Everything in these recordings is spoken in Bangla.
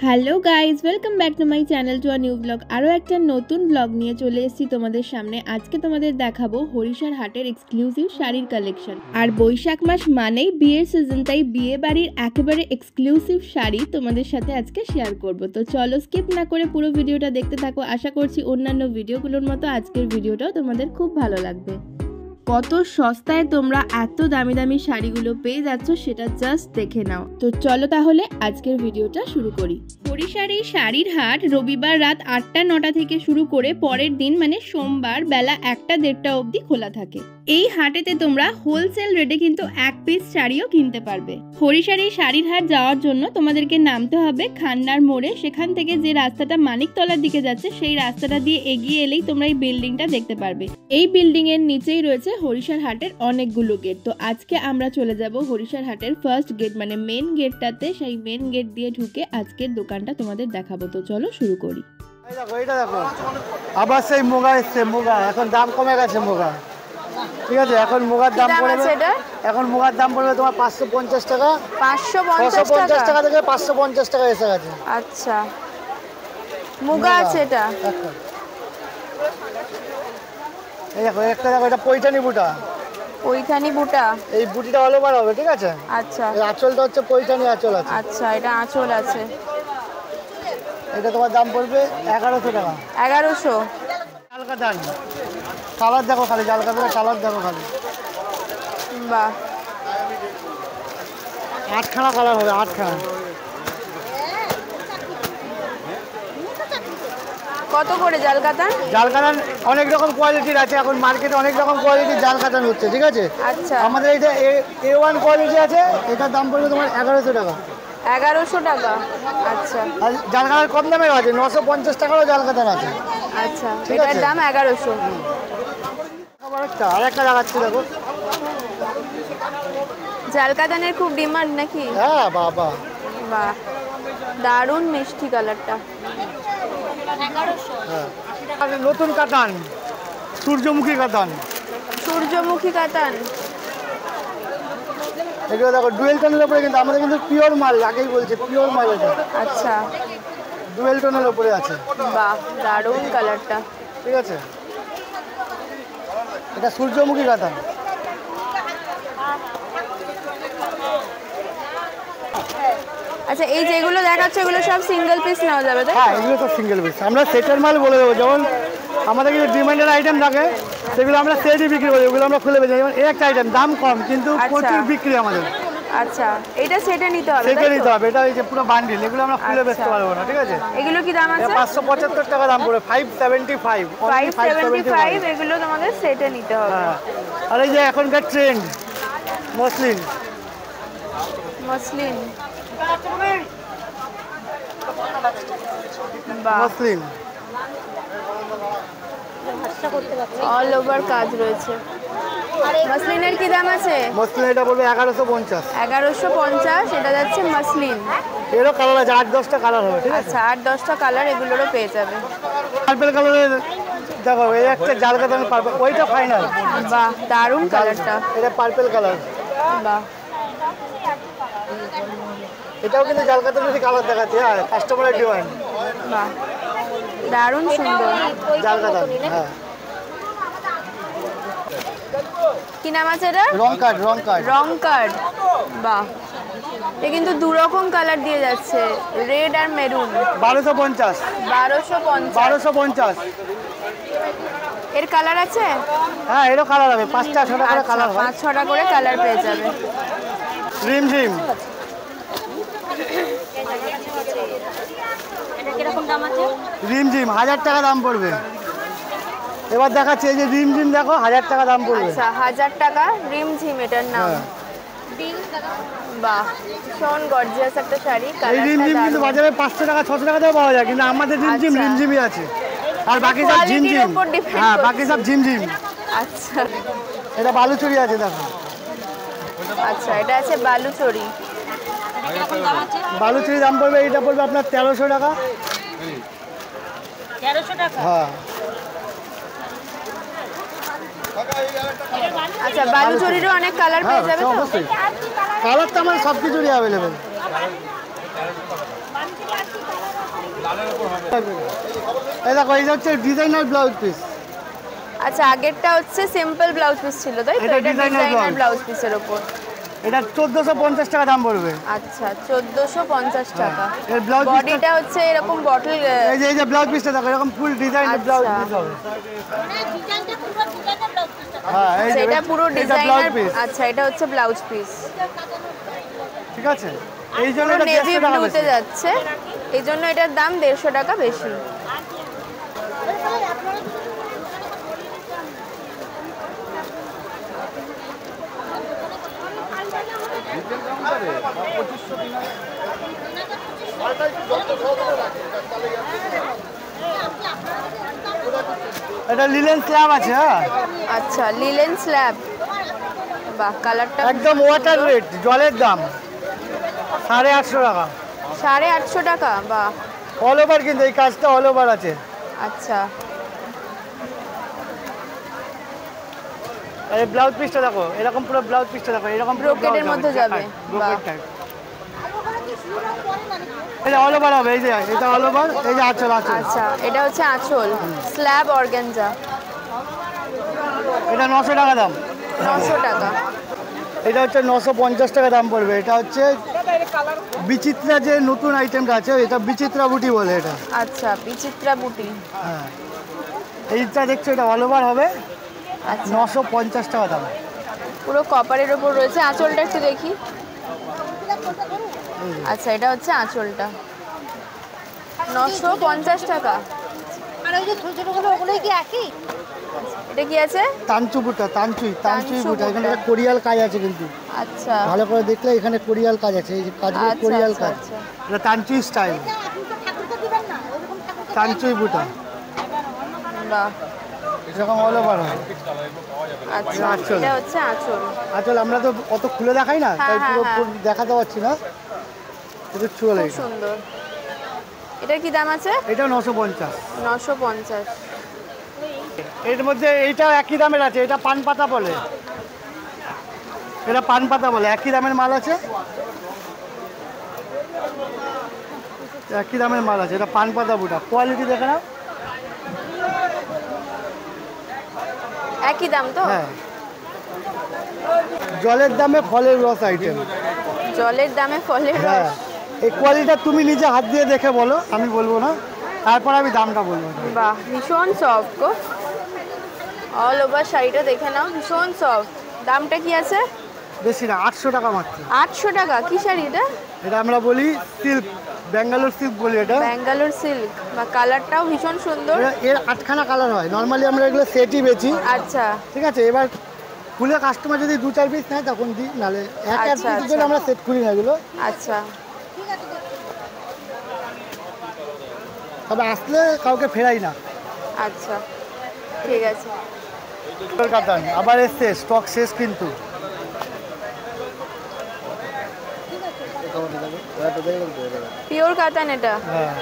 Hello guys, welcome back to my channel to a new blog. আরও একটা নতুন ব্লগ নিয়ে চলে এসেছি তোমাদের সামনে। আজকে তোমাদের দেখাবো হরিশার হাটের এক্সক্লুসিভ শাড়ির কালেকশন। আর বৈশাখ মাস মানেই বিয়ের সিজন, তাই বিয়ে বাড়ির একেবারে এক্সক্লুসিভ শাড়ি তোমাদের সাথে আজকে শেয়ার করব। তো চলো স্কিপ না করে পুরো ভিডিওটা দেখতে থাকো। আশা করছি অন্যান্য ভিডিওগুলোর মতো আজকের ভিডিওটাও তোমাদের খুব ভালো লাগবে। কত সস্তায় তোমরা এত দামি দামি শাড়িগুলো পেয়ে যাচ্ছ সেটা জাস্ট দেখে নাও। তো চলো তাহলে আজকের ভিডিওটা শুরু করি। হরিশার এই শাড়ির হাট রবিবার রাত ৮টা-৯টা থেকে শুরু করে পরের দিন মানে সোমবার বেলা ১টা-১:৩০ অবধি খোলা থাকে। এই হাটেতে তোমরা হোলসেল রেটে কিন্তু এক পিস শাড়িও কিনতে পারবে। হরিশার এই শাড়ির হাট যাওয়ার জন্য তোমাদেরকে নামতে হবে খান্নার মোড়ে। সেখান থেকে যে রাস্তাটা মানিকতলার দিকে যাচ্ছে সেই রাস্তাটা দিয়ে এগিয়ে এলেই তোমরা এই বিল্ডিংটা দেখতে পারবে। এই বিল্ডিং এর নিচেই রয়েছে হরিশার হাটের অনেকগুলো গেট। তো আজকে আমরা চলে যাব হরিশার হাটের ফার্স্ট গেট মানে মেন গেটটাতে। সেই মেন গেট দিয়ে ঢুকে আজকের দোকানটা তোমাদের দেখাবো। তো চলো শুরু করি। এটা দেখো, আবার সেই মুগা এসছে। মুগা এখন দাম কমে গেছে। মুগা ঠিক আছে, এখন মুগার দাম পড়বে, এখন মুগার দাম পড়বে তোমার 550 টাকা। 550 টাকা থেকে 550 টাকা এসে গেছে। আচ্ছা, মুগা আছে এটা। এই দেখো একটা, দেখো এটা পৈঠানি বুটা। পৈঠানি বুটা, এই বুটিটা অল ওভার হবে, ঠিক আছে। আচ্ছা, এই আঁচলটা হচ্ছে পৈঠানি আঁচল আছে। আচ্ছা, এটা আঁচল আছে। এটা তোমার দাম পড়বে 1100 টাকা। 1100। জালকাতান কালার দেখো খালি, জালকাতানের কালার দেখো খালি। বাহ, 8খানা কালার হবে, 8খানা। কত করে জালকাতান? জালকাতান অনেক রকম কোয়ালিটির আছে, এখন মার্কেটে অনেক রকম কোয়ালিটির জালকাতান হচ্ছে, ঠিক আছে। আচ্ছা, আমাদের এটা A1 কোয়ালিটি আছে, এটার দাম পড়বে তোমার 1100 টাকা। 1100 টাকা, আচ্ছা। আর জালকাতান কম দামের আছে, 950 টাকারও জালকাতান আছে। আচ্ছা, এটার দাম 1100। আর একটা দেখাচ্ছি দেখো, জালকাতানের খুব ডিমান্ড নাকি? হ্যাঁ বাবা, বাহ, দারুণ মিষ্টি কালারটা। নতুন কাতান, সূর্যমুখী কাতান। সূর্যমুখী কাতান, এগুলো দেখো ডুয়েল টোনের উপরে, কিন্তু আমাদের কিন্তু পিওর মাল, আগেই বলছে পিওর মাল এটা। আচ্ছা, ডুয়েল টোনের উপরে আছে। বাহ, দারুণ কালারটা, ঠিক আছে। এটা সূর্যমুখী কাতান। আচ্ছা, এই যেগুলো দেখাচ্ছে এগুলো সব সিঙ্গেল পিস নেওয়া যাবে তাই? হ্যাঁ, এগুলো সব সিঙ্গেল পিস। আমরা সেটের মাল বলে দেবো, যেমন আমাদের কিছু ডিমান্ডের আইটেম থাকে সেগুলো আমরা সেটই বিক্রি করি, ওগুলো আমরা খুলে বেঁচে। যেমন একটা আইটেম দাম কম কিন্তু প্রচুর বিক্রি আমাদের। আচ্ছা, এটা সেটে নিতে হবে, সেটে নিতে হবে। এটা এই যে পুরো বান্ডিল, এগুলো আমরা খুলে বেচতে পারবো না, ঠিক আছে। এগুলো কি দাম আছে? 575 টাকা দাম পড়ে, 575। 575 এগুলো তোমাদের সেটে নিতে হবে। আর এই যে এখনকার trend muslin, muslin, muslin all over কাজ রয়েছে। মসলিনের কি দাম আছে? মসলিন এটা বলবে 1150। 1150, এটা যাচ্ছে মসলিন। এরও কালার আছে, 8-10টা কালার হবে, ঠিক আছে। আচ্ছা, 8-10টা কালার এগুলোরও পেয়ে যাবে। পার্পল কালারের দেখো, এই একটা জালকাতান পার্পল, ওইটা ফাইনাল। বাহ, দারুণ কালারটা। এটা পার্পল কালার। বাহ, এটাও কিন্তু জালকাতানের কালার দেখাচ্ছে, হ্যাঁ, কাস্টমারের ডিমান্ড। বাহ, দারুণ সুন্দর জালকাতান। হ্যাঁ, কি নাম আছে এটা? রং কার্ড, রং কার্ড, রং কার্ড। বাহ, এ কিন্তু দু রকম কালার দিয়ে যাচ্ছে, রেড আর মেরুন। 1250। 1250। এর কালার আছে? হ্যাঁ, এরও কালার হবে, 5টা-6টা করে কালার হবে। 5-6টা করে কালার পেয়ে যাবে। রিম ঝিম, রিম ঝিম 1000 টাকা দাম পড়বে। এবার দেখাচ্ছে এই যে রিম ঝিম, দেখো 1000 টাকা দাম পড়বে। আচ্ছা, 1000 টাকা রিম ঝিম এটার নাম। বাহ, ভীষণ গর্জিয়াস একটা শাড়ি। এই রিম ঝিম কিন্তু বাজারে 500 টাকা 600 টাকাতেও পাওয়া যায়, কিন্তু আমাদের রিম ঝিম রিম ঝিমই আছে, আর বাকি সব ঝিম ঝিম। হ্যাঁ, বাকি সব ঝিম ঝিম। আচ্ছা, এটা বালুচুরি আছে দেখো। আচ্ছা, এটা আছে বালুচরি। বালুচুরি দাম পড়বে, এটা পড়বে আপনার 1300 টাকা। 1300 টাকা? হ্যাঁ। আচ্ছা, বালুচরিরও অনেক কালার পেয়ে যাবে তো? কালার তো আমার সব কিছুরই অ্যাভেলেবেল। এই দেখো এই হচ্ছে ডিজাইনার ব্লাউজ পিস। আচ্ছা, আগেরটা হচ্ছে সিম্পল ব্লাউজ পিস ছিল, তাই তো? এটা এটা ডিজাইনার ব্লাউজ পিসের উপর। এটা 1450 টাকা দাম পড়বে। আচ্ছা, 1450 টাকা। এর ব্লাউজ বডিটা হচ্ছে এরকম বটল। এই যে ব্লাউজ পিসটা দেখো, এরকম ফুল ডিজাইনের ব্লাউজ পিস হবে। হ্যাঁ, এই যে এটা পুরো ডিজাইনার। আচ্ছা, এটা হচ্ছে ব্লাউজ পিস। ঠিক আছে, এই জন্য এটা নেভি ব্লুতে যাচ্ছে, এই জন্য এটার দাম 150 টাকা বেশি। এটা লিলেন স্ল্যাব আছে। হ্যাঁ, আচ্ছা, লিলেন স্ল্যাব। বাহ, কালারটা একদম ওয়াটার রেট, জলের দাম 850 টাকা। 850 টাকা। বাহ, অল ওভার, কিন্তু এই কাজটা অল ওভার আছে। আচ্ছা, এই ব্লাউজ পিসটা দেখো, এরকম পুরো ব্লাউজ পিসটা দেখো, এরকম ব্রোকেডের মধ্যে যাবে। বাহ, এটা অল ওভার হবে। এই যে এটা অল ওভার, এই যে আঁচল। আচ্ছা, এটা হচ্ছে আঁচল, স্ল্যাব অর্গানজা। এটা 900 টাকা দাম। 900 টাকা। এটা হচ্ছে 950 টাকা দাম পড়বে। এটা হচ্ছে বিচিত্রা যে নতুন আইটেমটা আছে, এটা বিচিত্রা বুটি বলে এটা। আচ্ছা, বিচিত্রা বুটি। হ্যাঁ, এইটা দেখছো, এটা অল ওভার হবে। আচ্ছা, 950 টাকা দাম। পুরো কপারের উপর রয়েছে। আঁচলটা একটু দেখি। আচ্ছা, এটা হচ্ছে আঁচলটা, 950 টাকা। আর ওই যে ছোট ছোটগুলো ওগুলোই কি একই? এটা কি আছে? তাঞ্চু বুটা, তাঞ্চুই বুটা। এখানে একটা কোরিয়াল কাজ আছে কিন্তু। আচ্ছা, ভালো করে দেখলে এখানে কোরিয়াল কাজ আছে। এই যে কাজগুলো আচ্ছা, কোরিয়াল আচ্ছা, কাজ। আচ্ছা। এটা তাঞ্চুই স্টাইল, ঠাকুরকে দিবেন না, ওরকম ঠাকুরকে তাঞ্চুই বুটা। বাহ, এরকম অল ওভার হয়। আচ্ছা, আঁচল। এটা হচ্ছে আঁচল। আঁচল আমরা তো অত খুলে দেখাই না, তাই হ্যাঁ, পুরো হ্যাঁ। দেখাতে পারছি না। এটা চলে খুব সুন্দর। এটার কি দাম আছে? এটা 950। 950। এর মধ্যে এইটা একই দামের আছে। এটা পান পাতা বলে, এটা পান পাতা বলে। একই দামের মাল আছে, একই দামের মাল আছে। এটা পান পাতা বুটা। কোয়ালিটি দেখে নাও। একই দাম তো? হ্যাঁ, জলের দামে ফলের রস আইটেম। জলের দামে ফলের হ্যাঁ, রস। এই কোয়ালিটিটা তুমি নিজে হাত দিয়ে দেখে বলো, আমি বলবো না, তারপর আমি দামটা বলবো। বাহ, ভীষণ সফট গো। অল ওভার শাড়িটা দেখে নাও, ভীষণ সফট। দামটা কি আছে? বেশি না, 800 টাকা মাত্র। 800 টাকা। কি শাড়ি এটা? এটা আমরা বলি সিল্ক, ব্যাঙ্গালোর সিল্ক বলি এটা। ব্যাঙ্গালোর সিল্ক। বা কালারটাও ভীষণ সুন্দর। এর 8খানা কালার হয়। নর্মালি আমরা এগুলো সেটই বেচি। আচ্ছা, ঠিক আছে, এবার খুলে কাস্টমার যদি 2-4 পিস নেয় তখন দিই, নাহলে এক আচ্ছা, পিসের জন্য আমরা সেট খুলি না এগুলো। আচ্ছা, তবে আসলে কাউকে ফেরাই না। আচ্ছা, ঠিক আছে। কাতান আবার এসছে, স্টক শেষ কিন্তু। পিওর কাতান এটা? হ্যাঁ,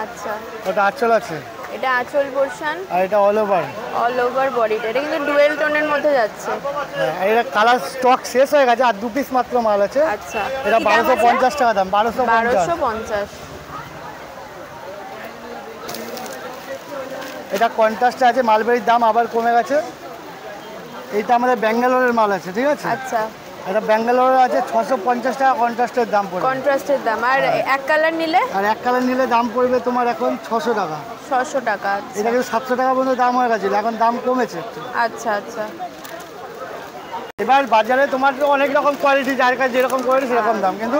আচ্ছা, ওটা আঁচল আছে। এটা আঁচল পোরশন, আর এটা অল ওভার। অল ওভার বডিটা। এটা কিন্তু ডুয়েল টোনের মধ্যে যাচ্ছে। হ্যাঁ, এটা কালার স্টক শেষ হয়ে গেছে, আর 2 পিস মাত্র মাল আছে। আচ্ছা, এটা কি দাম আছে? 1250 টাকা দাম। 1250। 1250। এটা কন্ট্রাস্টে আছে, মালবেরির দাম আবার কমে গেছে। এইটা আমাদের ব্যাঙ্গালোরের মাল আছে, ঠিক আছে। আচ্ছা, এটা ব্যাঙ্গালোরের আছে 650 টাকা কন্ট্রাস্টের দাম পড়বে। কন্ট্রাস্টের দাম। আর এক কালার নিলে? আর এক কালার নিলে দাম পড়বে তোমার এখন 600 টাকা। 600 টাকা। এটা কিন্তু 700 টাকা পর্যন্ত দাম হয়ে গেছিল, এখন দাম কমেছে। আচ্ছা, আচ্ছা, এবার বাজারে তোমার তো অনেক রকম কোয়ালিটি, যার কাছে যেরকম কোয়ালিটি সেরকম দাম, কিন্তু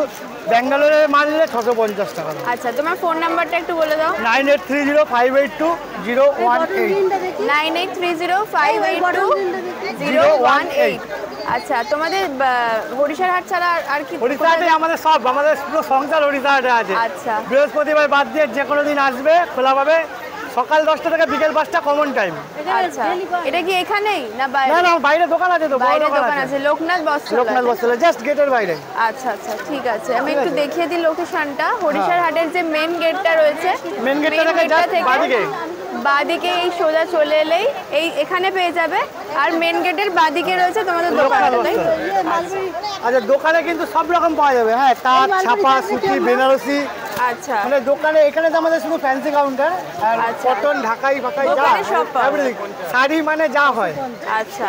ব্যাঙ্গালোরের মাল নিলে 650 টাকা। আচ্ছা, তোমার ফোন নাম্বারটা একটু বলে দাও। 9830582018। 9830582018। আচ্ছা, তোমাদের হরিশার হাট ছাড়া আর কি? হরিশাহাটে আমাদের সব, আমাদের পুরো সংসার হরিশাহাটে আছে। আচ্ছা, বৃহস্পতিবার বাদ দিয়ে যে কোনো দিন আসবে, খোলা পাবে সকাল 10টা থেকে বিকেল 5টা, কমন টাইম। আচ্ছা, এটা কি এখানেই না বাইরে? না না, বাইরে দোকান আছে তো, বড় বাইরে দোকান দোকান আছে, লোকনাথ বস্ত্রালয়। লোকনাথ বস্ত্রালয়, জাস্ট গেটের বাইরে। আচ্ছা, আচ্ছা, ঠিক আছে। আমি একটু দেখিয়ে দিই লোকেশনটা। হরিশার হাটের যে মেন গেটটা রয়েছে, মেন গেটটা থেকে জাস্ট বাদিকে, বাদিকে এই সোজা চলে এলেই এই এখানে পেয়ে যাবে। আর মেন গেটের বাদিকে রয়েছে তোমাদের দোকানটা, তাই তো? আচ্ছা, দোকানে কিন্তু সব রকম পাওয়া যাবে। হ্যাঁ, তাঁত, ছাপা, সুতি, বেনারসি, আচ্ছা মানে দোকানে এখানে তো আমাদের শুধু ফ্যান্সি কাউন্টার আর কটন ঢাকাই ফাকাই যা দোকানে সব পাওয়া এভরিথিং শাড়ি মানে যা হয়। আচ্ছা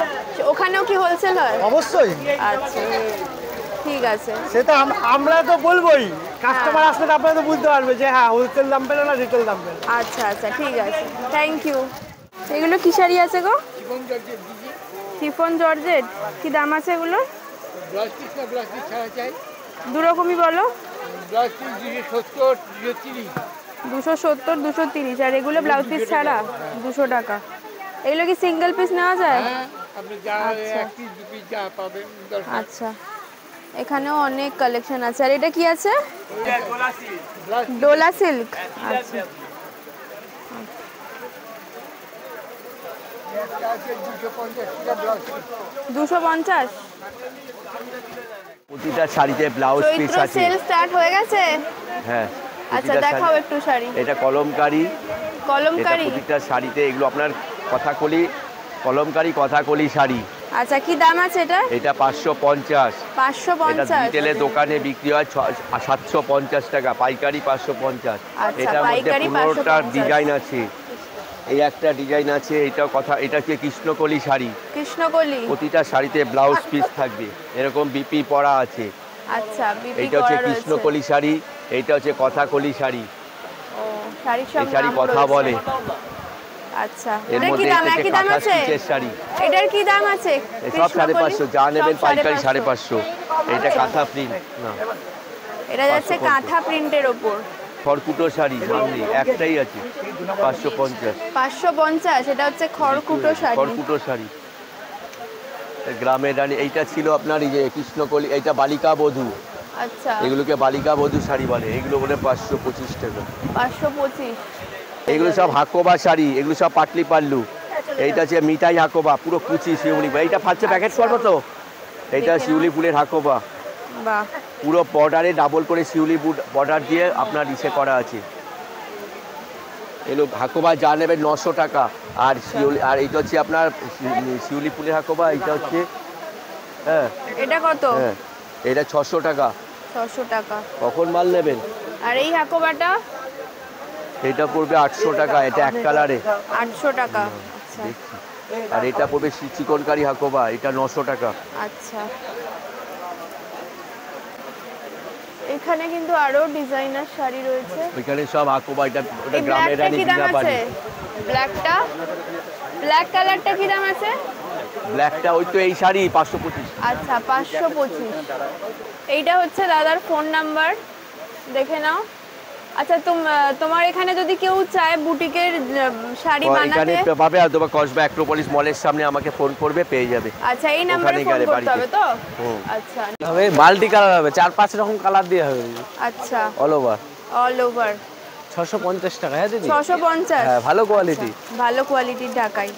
ওখানেও কি হোলসেল হয়? অবশ্যই। আচ্ছা ঠিক আছে, সেটা আমরা তো বলবোই, কাস্টমার আসলে আপনারা তো বুঝতে পারবে যে হ্যাঁ হোলসেল দাম পেলো না রিটেল দাম পেলো। আচ্ছা আচ্ছা ঠিক আছে, থ্যাংক ইউ। এগুলো কি শাড়ি আছে গো? শিফন জর্জেট, কি দাম আছে এগুলো? দু রকমই বলো। 270 230, আর এগুলো ব্লাউজ পিস ছাড়া 200 টাকা। এগুলো কি সিঙ্গেল পিস নেওয়া যায়? আচ্ছা এখানেও অনেক কালেকশন আছে। আর এটা কি আছে? ডোলা সিল্ক। আচ্ছা 250। প্রতিটা শাড়িতে ব্লাউজ পিস চৈত্র আছে। সেল স্টার্ট হয়ে গেছে? হ্যাঁ আচ্ছা দেখাও একটু শাড়ি। এটা কলমকারি, কলমকারি। এটা প্রতিটা শাড়িতে এগুলো আপনার কথাকলি, কলমকারি কথাকলি শাড়ি। আচ্ছা কি দাম আছে এটা? এটা 550। 550। এটা রিটেলে দোকানে বিক্রি হয় 750 টাকা, পাইকারি 550। আচ্ছা, এটার মধ্যে পাইকারি 15টা 550 ডিজাইন আছে। এই একটা ডিজাইন আছে, এটাও কথা, এটা হচ্ছে কৃষ্ণকলি শাড়ি। কৃষ্ণকলি। প্রতিটা শাড়িতে ব্লাউজ পিস থাকবে, এরকম বিপি পরা আছে। আচ্ছা বিপি এইটা হচ্ছে করা রয়েছে। কৃষ্ণকলি শাড়ি, এইটা হচ্ছে কথাকলি শাড়ি। ও শাড়ি সব এই শাড়ি নাম কথা রয়েছে। বলে। আচ্ছা এর এটার কি মধ্যে দাম? এটা একই হচ্ছে দাম কাঁথা আছে? স্টিচের শাড়ি। এটার কি দাম আছে? এই সব 550, যা নেবেন সব পাইকারি 550। 550। এটা কাঁথা প্রিন্ট না, এটা যাচ্ছে 550 কাঁথা প্রিন্টের ওপর। খড়কুটো শাড়ি সামনে একটাই আছে 550। 550। এটা হচ্ছে খড়কুটো শাড়ি। খড়কুটো শাড়ি গ্রামের রানী। এইটা ছিল আপনার এই যে কৃষ্ণকলি, এইটা বালিকা বধূ। আচ্ছা এগুলোকে বালিকা বধূ শাড়ি বলে। এগুলো বলে 525 টাকা। 525। এগুলো সব হাকোবা শাড়ি, এগুলো সব পাটলি পাল্লু। এইটা হচ্ছে মিঠাই হাকোবা, পুরো কুচি শিউলি। এইটা ফার্স্টে প্যাকেট করবো তো। এইটা শিউলি ফুলের হাকোবা, বাহ পুরো বর্ডারে ডাবল করে শিউলি বর্ডার দিয়ে আপনার ইসে করা আছে। এগুলো হাকোবা যা নেবে 900 টাকা। আর শিউলি, আর এইটা হচ্ছে আপনার শিউলি ফুলের হাকোবা, এইটা হচ্ছে হ্যাঁ এটা কত? হ্যাঁ এটা 600 টাকা। 600 টাকা। কখন মাল নেবেন? আর এই হাকোবাটা? এটা পড়বে 800 টাকা, এটা এক কালারে 800 টাকা। আচ্ছা আর এটা পড়বে চিকনকারি হাকোবা, এটা 900 টাকা। আচ্ছা এখানে কিন্তু আরো ডিজাইনার শাড়ি রয়েছে। ওইখানে সব হাকোবা। এটা ওটা এই গ্রামের ব্ল্যাকটা রানী কি দাম বিনা আছে? পানি। ব্ল্যাকটা, ব্ল্যাক কালারটা কি দাম আছে? ব্ল্যাকটা ওই তো এই শাড়ি 525। আচ্ছা 525। এইটা হচ্ছে দাদার ফোন নাম্বার, দেখে নাও। আচ্ছা তোমার এখানে যদি কেউ চায় বুটিকের শাড়ি এখানে বানাতে পাবে, আর তোমার কসবা অ্যাক্রোপলিস মলের সামনে আমাকে ফোন করবে, পেয়ে যাবে। আচ্ছা এই নাম্বারে ওখানে ফোন গেলে করতে হবে তো? হুম। আচ্ছা হবে মাল্টি কালার হবে, 4-5 রকম কালার দিয়ে হবে। আচ্ছা অল ওভার অল ওভার 650 টাকা। হ্যাঁ দিদি 650। হ্যাঁ ভালো কোয়ালিটি। ভালো কোয়ালিটির ঢাকাই।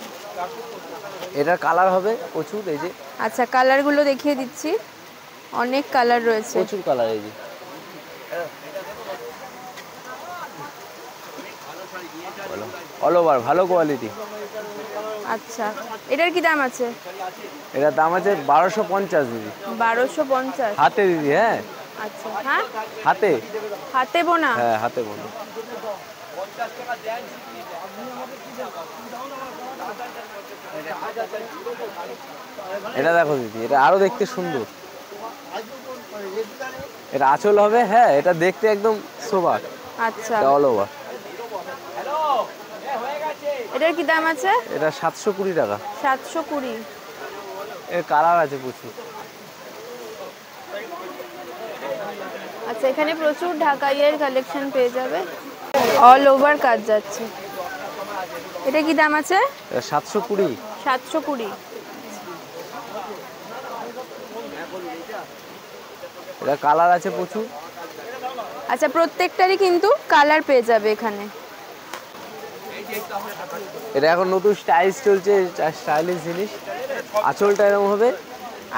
এটার কালার হবে প্রচুর। এই যে আচ্ছা কালারগুলো দেখিয়ে দিচ্ছি, অনেক কালার রয়েছে। প্রচুর কালার। এই যে অল ওভার ভালো কোয়ালিটি। আচ্ছা এটার কি দাম আছে? এটার দাম আছে 1250 দিদি। 1250 হাতে দিদি। হ্যাঁ আচ্ছা হ্যাঁ হাতে হাতে বোনা। হ্যাঁ হাতে বোনা। এটা দেখো দিদি, এটা আরো দেখতে সুন্দর। এটা আঁচল হবে। হ্যাঁ এটা দেখতে একদম সোবার। আচ্ছা অল ওভার। এটার কি দাম আছে? এটা 720 টাকা। 720। এর কালার আছে প্রচুর। আচ্ছা এখানে প্রচুর ঢাকাইয়ের কালেকশন পেয়ে যাবে, অল ওভার কাজ যাচ্ছে। এটা কি দাম আছে? এটা 720। 720। এটা কালার আছে প্রচুর। আচ্ছা প্রত্যেকটারই কিন্তু কালার পেয়ে যাবে এখানে। এটা এখন নতুন স্টাইল চলছে, স্টাইলিশ জিনিস। আঁচলটা এরকম হবে।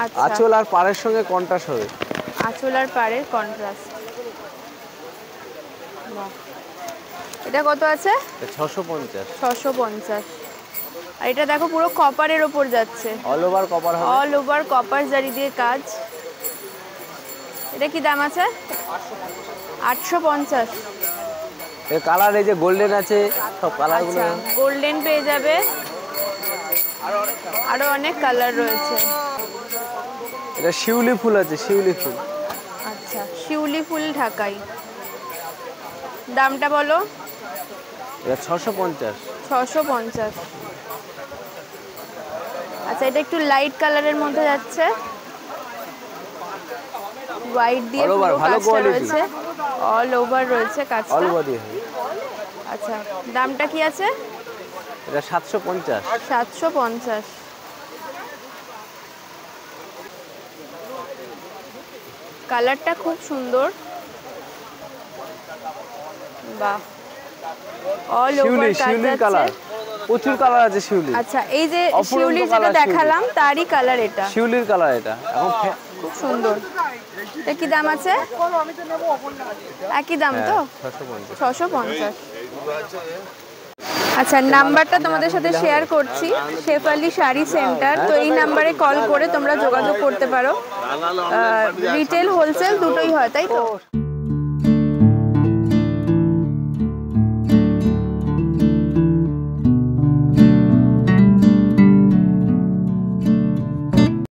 আচ্ছা আঁচল আর পাড়ের সঙ্গে কন্ট্রাস্ট হবে। আঁচল আর পাড়ের কন্ট্রাস্ট। এটা কত আছে? 650। 650। আর এটা দেখো পুরো কপারের ওপর যাচ্ছে, অল ওভার কভার হবে। অল ওভার কপার জারি দিয়ে কাজ। এটা এটা কি দাম আছে? 850। এর কালার এই যে গোল্ডেন আছে, সব কালারগুলো। আচ্ছা, গোল্ডেন পেয়ে যাবে, আরো অনেক কালার রয়েছে। এটা শিউলি ফুল আছে, শিউলি ফুল। আচ্ছা, শিউলি ফুল ঢাকাই। দামটা বলো। এটা 650। 650। আচ্ছা, এটা একটু লাইট কালারের মধ্যে যাচ্ছে, হোয়াইট দিয়ে পুরো কাজটা রয়েছে, অল ওভার রয়েছে কাজটা। All body. আচ্ছা, দামটা কি আছে? এটা 750। 750। কালারটা খুব সুন্দর, বাহ, অল ওভার কাজ কালার, আছে, প্রচুর কালার আছে শিউলি। আচ্ছা, এই যে শিউলির যেটা দেখালাম তারই কালার এটা, শিউলির কালার এটা এখন খুব সুন্দর। এটা কি দাম আছে? একই দাম তো, 650। আচ্ছা, নাম্বারটা তোমাদের সাথে শেয়ার করছি, শেফালি শাড়ি সেন্টার। তো এই নাম্বারে কল করে তোমরা যোগাযোগ করতে পারো। রিটেল হোলসেল দুটোই হয়, তাই তো?